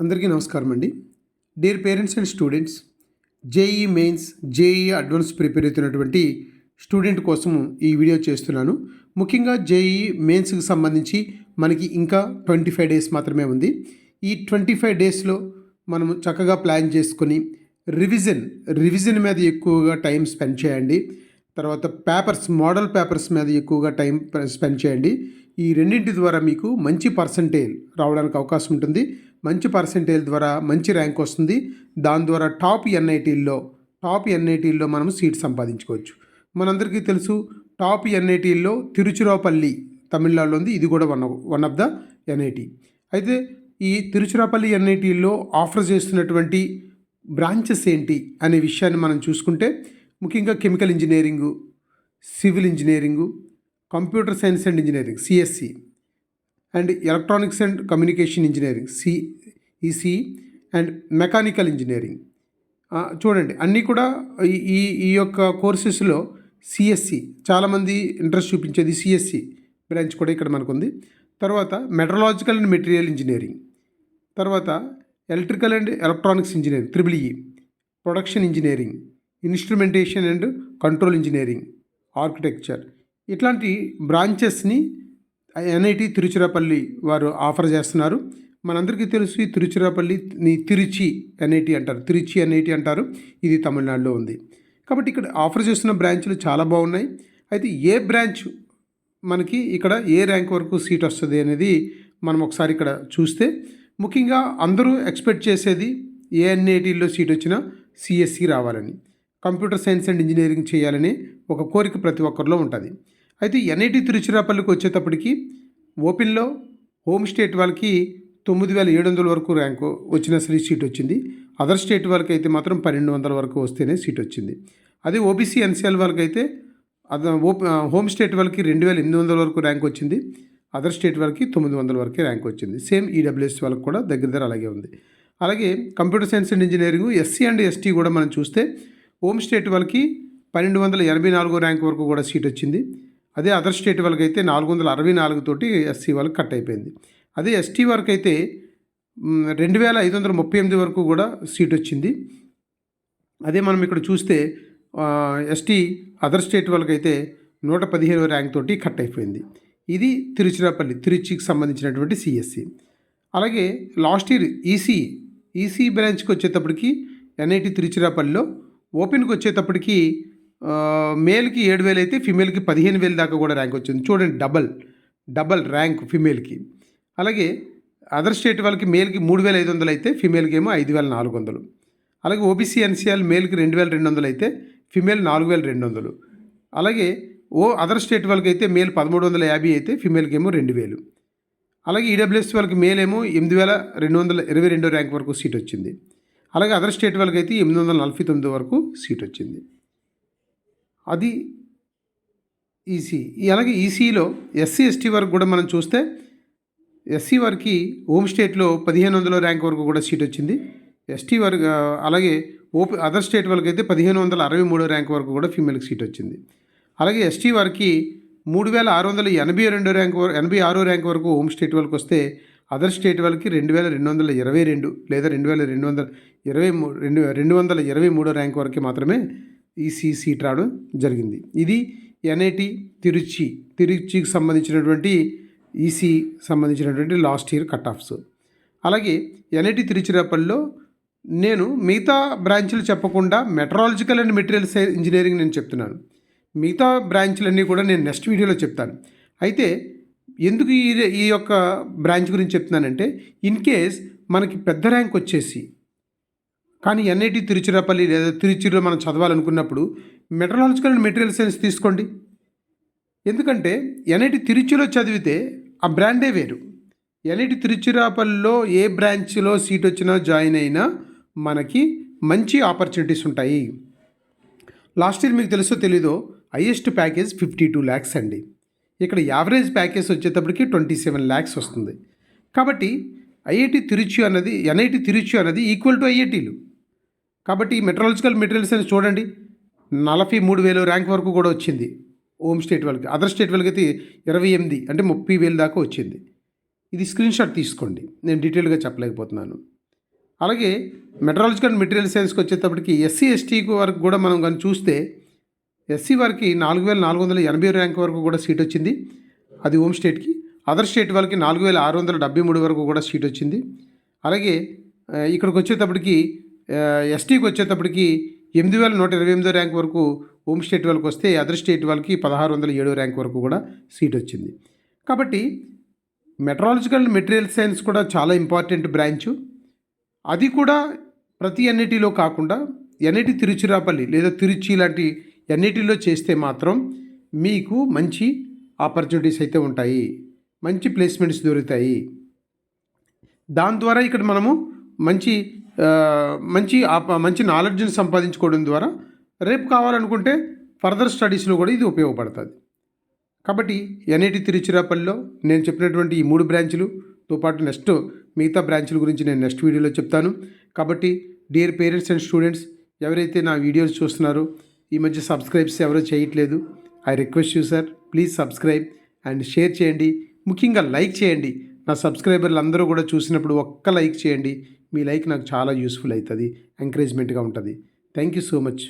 అందరికీ నమస్కారం అండి. Dear parents and students, JEE mains, JEE advance prepare అవుతున్నటువంటి స్టూడెంట్ కోసము ఈ వీడియో చేస్తున్నాను. ముఖ్యంగా జేఈఈ మెయిన్స్కి సంబంధించి మనకి ఇంకా 25 డేస్ మాత్రమే ఉంది. ఈ 25 డేస్లో మనము చక్కగా ప్లాన్ చేసుకొని రివిజన్ మీద ఎక్కువగా టైం స్పెండ్ చేయండి. తర్వాత మోడల్ పేపర్స్ మీద ఎక్కువగా టైం స్పెండ్ చేయండి. ఈ రెండింటి ద్వారా మీకు మంచి పర్సంటేజ్ రావడానికి అవకాశం ఉంటుంది. మంచి పర్సంటేజ్ ద్వారా మంచి ర్యాంక్ వస్తుంది. దాని ద్వారా టాప్ ఎన్ఐటీల్లో మనం సీట్ సంపాదించుకోవచ్చు. మనందరికీ తెలుసు, టాప్ ఎన్ఐటీల్లో తిరుచిరాపల్లి తమిళనాడులో ఉంది. ఇది కూడా వన్ ఆఫ్ ద ఎన్ఐటీ. అయితే ఈ తిరుచిరాపల్లి ఎన్ఐటీల్లో ఆఫర్ చేస్తున్నటువంటి బ్రాంచెస్ ఏంటి అనే విషయాన్ని మనం చూసుకుంటే, ముఖ్యంగా chemical engineering, civil engineering, computer science and engineering CSE, and electronics and communication engineering EC, and mechanical engineering. చూడండి, అన్నీ కూడా ఈ యొక్క కోర్సెస్లో సిఎస్సి చాలామంది ఇంట్రెస్ట్ చూపించేది సిఎస్సి బ్రాంచ్ కూడా ఇక్కడ మనకు ఉంది. తర్వాత మెట్రలాజికల్ అండ్ మెటీరియల్ ఇంజనీరింగ్, తర్వాత electrical and electronics engineering EEE, production engineering, instrumentation and control engineering, architecture, ఇట్లాంటి బ్రాంచెస్ని ఎన్ఐటి తిరుచిరాపల్లి వారు ఆఫర్ చేస్తున్నారు. మనందరికీ తెలుసు, ఈ తిరుచిరాపల్లిని తిరుచి ఎన్ఐటి అంటారు. ఇది తమిళనాడులో ఉంది. కాబట్టి ఇక్కడ ఆఫర్ చేస్తున్న బ్రాంచ్లు చాలా బాగున్నాయి. అయితే ఏ బ్రాంచ్ మనకి ఇక్కడ ఏ ర్యాంక్ వరకు సీట్ వస్తుంది అనేది మనం ఒకసారి ఇక్కడ చూస్తే, ముఖ్యంగా అందరూ ఎక్స్పెక్ట్ చేసేది ఏ ఎన్ఐటీలో సీట్ వచ్చినా సిఎస్సి రావాలని, కంప్యూటర్ సైన్స్ అండ్ ఇంజనీరింగ్ చేయాలని ఒక కోరిక ప్రతి ఒక్కరిలో ఉంటుంది. అయితే ఎన్ఐటి తిరుచిరాపల్లికి వచ్చేటప్పటికి ఓపెన్లో హోమ్ స్టేట్ వాళ్ళకి 9,700 వరకు ర్యాంకు వచ్చిన సీట్ వచ్చింది. అదర్ స్టేట్ వాళ్ళకి అయితే మాత్రం 1,200 వరకు వస్తేనే సీట్ వచ్చింది. అదే ఓబీసీ ఎన్సీఎల్ వాళ్ళకి అయితే హోమ్ స్టేట్ వాళ్ళకి 2,800 వరకు ర్యాంక్ వచ్చింది. అదర్ స్టేట్ వాళ్ళకి 900 వరకే ర్యాంక్ వచ్చింది. సేమ్ ఈడబ్ల్యూఎస్ వాళ్ళకి కూడా దగ్గర అలాగే ఉంది. అలాగే computer science and engineering SC and ST కూడా మనం చూస్తే హోమ్ స్టేట్ వాళ్ళకి 1,284 ర్యాంక్ వరకు కూడా సీట్ వచ్చింది. అదే అదర్ స్టేట్ వాళ్ళకి అయితే 464 తోటి ఎస్సీ వాళ్ళకి కట్ అయిపోయింది. అదే ఎస్టీ వరకు అయితే 2,538 వరకు కూడా సీట్ వచ్చింది. అదే మనం ఇక్కడ చూస్తే ఎస్టీ అదర్ స్టేట్ వాళ్ళకైతే 115 ర్యాంక్ తోటి కట్ అయిపోయింది. ఇది తిరుచికి సంబంధించినటువంటి సిఎస్సి. అలాగే లాస్ట్ ఇయర్ ఈసీ బ్రాంచ్కి వచ్చేటప్పటికి ఎన్ఐటి తిరుచిరాపల్లిలో ఓపెన్కి వచ్చేటప్పటికి మేల్కి 7,000 అయితే ఫిమేల్కి 15,000 దాకా కూడా ర్యాంక్ వచ్చింది. చూడండి, డబల్ ర్యాంక్ ఫిమేల్కి. అలాగే అదర్ స్టేట్ వాళ్ళకి మేల్కి 3,500 అయితే ఫిమేల్కి ఏమో 5,400. అలాగే ఓబీసీ ఎన్సీఎల్ మేల్కి 2,200 అయితే ఫిమేల్ 4,200. అలాగే అదర్ స్టేట్ వాళ్ళకి అయితే మేల్ 1,350 అయితే ఫిమేల్కి ఏమో 2,000. అలాగే ఈడబ్ల్యూఎస్ వాళ్ళకి మేల్ ఏమో 8,222 ర్యాంక్ వరకు సీట్ వచ్చింది. అలాగే అదర్ స్టేట్ వాళ్ళకి అయితే 849 వరకు సీట్ వచ్చింది. అది ఈసీ. అలాగే ఈసీలో ఎస్సీ ఎస్టీ వరకు కూడా మనం చూస్తే ఎస్సీ వారికి హోమ్ స్టేట్లో 1,500 ర్యాంక్ వరకు కూడా సీట్ వచ్చింది. ఎస్టీ వరకు అలాగే అదర్ స్టేట్ వాళ్ళకి అయితే 1,563 ర్యాంక్ వరకు కూడా ఫీమేల్కి సీట్ వచ్చింది. అలాగే ఎస్టీ వారికి 3,682 ర్యాంక్ వరకు హోమ్ స్టేట్ వాళ్ళకి వస్తే అదర్ స్టేట్ వాళ్ళకి 2,222 లేదా 2,223 ర్యాంక్ వరకు మాత్రమే ఈసీ సీట్ రావడం జరిగింది. ఇది ఎన్ఐటి తిరుచికి సంబంధించినటువంటి ఈసీ సంబంధించినటువంటి లాస్ట్ ఇయర్ కట్ ఆఫ్స్. అలాగే ఎన్ఐటి తిరుచిరాపల్లిలో నేను మిగతా బ్రాంచ్లు చెప్పకుండా మెట్రాలజికల్ అండ్ మెటీరియల్ ఇంజనీరింగ్ నేను చెప్తున్నాను. మిగతా బ్రాంచ్లన్నీ కూడా నేను నెక్స్ట్ వీడియోలో చెప్తాను. అయితే ఎందుకు ఈ యొక్క బ్రాంచ్ గురించి చెప్తున్నానంటే, ఇన్ కేస్ మనకి పెద్ద ర్యాంక్ వచ్చేసి కానీ ఎన్ఐటి తిరుచిరాపల్లి లేదా తిరుచిలో మనం చదవాలనుకున్నప్పుడు మెట్రాలజికల్ అండ్ మెటీరియల్ సైన్స్ తీసుకోండి. ఎందుకంటే ఎన్ఐటి తిరుచిలో చదివితే ఆ బ్రాండే వేరు. ఎన్ఐటి తిరుచిరాపల్లిలో ఏ బ్రాంచ్లో సీట్ వచ్చినా జాయిన్ అయినా మనకి మంచి ఆపర్చునిటీస్ ఉంటాయి. లాస్ట్ ఇయర్ మీకు తెలుసో తెలీదో హైయెస్ట్ ప్యాకేజ్ 52 lakhs అండి. ఇక్కడ యావరేజ్ ప్యాకేజ్ వచ్చేటప్పటికి 27 lakhs వస్తుంది. కాబట్టి ఎన్ఐటి తిరుచి అన్నది ఈక్వల్ టు ఐఐటీలు. కాబట్టి మెట్రాలజికల్ మెటీరియల్ సైన్స్ చూడండి, 43,000 ర్యాంక్ వరకు కూడా వచ్చింది హోమ్ స్టేట్ వాళ్ళకి. అదర్ స్టేట్ వాళ్ళకి అయితే 28 అంటే 30,000 దాకా వచ్చింది. ఇది స్క్రీన్ షాట్ తీసుకోండి, నేను డీటెయిల్గా చెప్పలేకపోతున్నాను. అలాగే మెట్రాలజికల్ అండ్ మెటీరియల్ సైన్స్కి వచ్చేటప్పటికి ఎస్సీ ఎస్టీ వరకు కూడా మనం కానీ చూస్తే ఎస్సీ వారికి 4480 ర్యాంక్ వరకు కూడా సీట్ వచ్చింది, అది హోమ్ స్టేట్కి. అదర్ స్టేట్ వాళ్ళకి 4673 వరకు కూడా సీట్ వచ్చింది. అలాగే ఇక్కడికి వచ్చేటప్పటికి ఎస్టీకి వచ్చేటప్పటికి 8128 ర్యాంక్ వరకు హోమ్ స్టేట్ వాళ్ళకి వస్తే అదర్ స్టేట్ వాళ్ళకి 1607 ర్యాంక్ వరకు కూడా సీట్ వచ్చింది. కాబట్టి మెట్రాలజికల్ మెటీరియల్ సైన్స్ కూడా చాలా ఇంపార్టెంట్ బ్రాంచు. అది కూడా ప్రతి ఎన్ఐటీలో కాకుండా ఎన్ఐటి తిరుచిరాపల్లి లేదా తిరుచి లాంటి ఎన్ఐటీలో చేస్తే మాత్రం మీకు మంచి ఆపర్చునిటీస్ అయితే ఉంటాయి, మంచి ప్లేస్మెంట్స్ దొరుకుతాయి. దాని ద్వారా ఇక్కడ మనము మంచి మంచి నాలెడ్జ్ని సంపాదించుకోవడం ద్వారా రేపు కావాలనుకుంటే ఫర్దర్ స్టడీస్లో కూడా ఇది ఉపయోగపడుతుంది. కాబట్టి ఎన్ఐటి తిరుచిరాపల్లిలో నేను చెప్పినటువంటి ఈ 3 బ్రాంచులతో పాటు నెక్స్ట్ మిగతా బ్రాంచుల గురించి నేను నెక్స్ట్ వీడియోలో చెప్తాను. కాబట్టి డియర్ పేరెంట్స్ అండ్ స్టూడెంట్స్, ఎవరైతే నా వీడియోస్ చూస్తున్నారో ఈ మధ్య సబ్స్క్రైబ్స్ ఎవరో చేయట్లేదు, I request you sir, please subscribe and share చేయండి. ముఖ్యంగా లైక్ చేయండి. నా సబ్స్క్రైబర్లు అందరూ కూడా చూసినప్పుడు ఒక్క లైక్ చేయండి. మీ లైక్ నాకు చాలా యూస్ఫుల్ అవుతుంది, ఎంకరేజ్మెంట్గా ఉంటుంది. Thank you so much.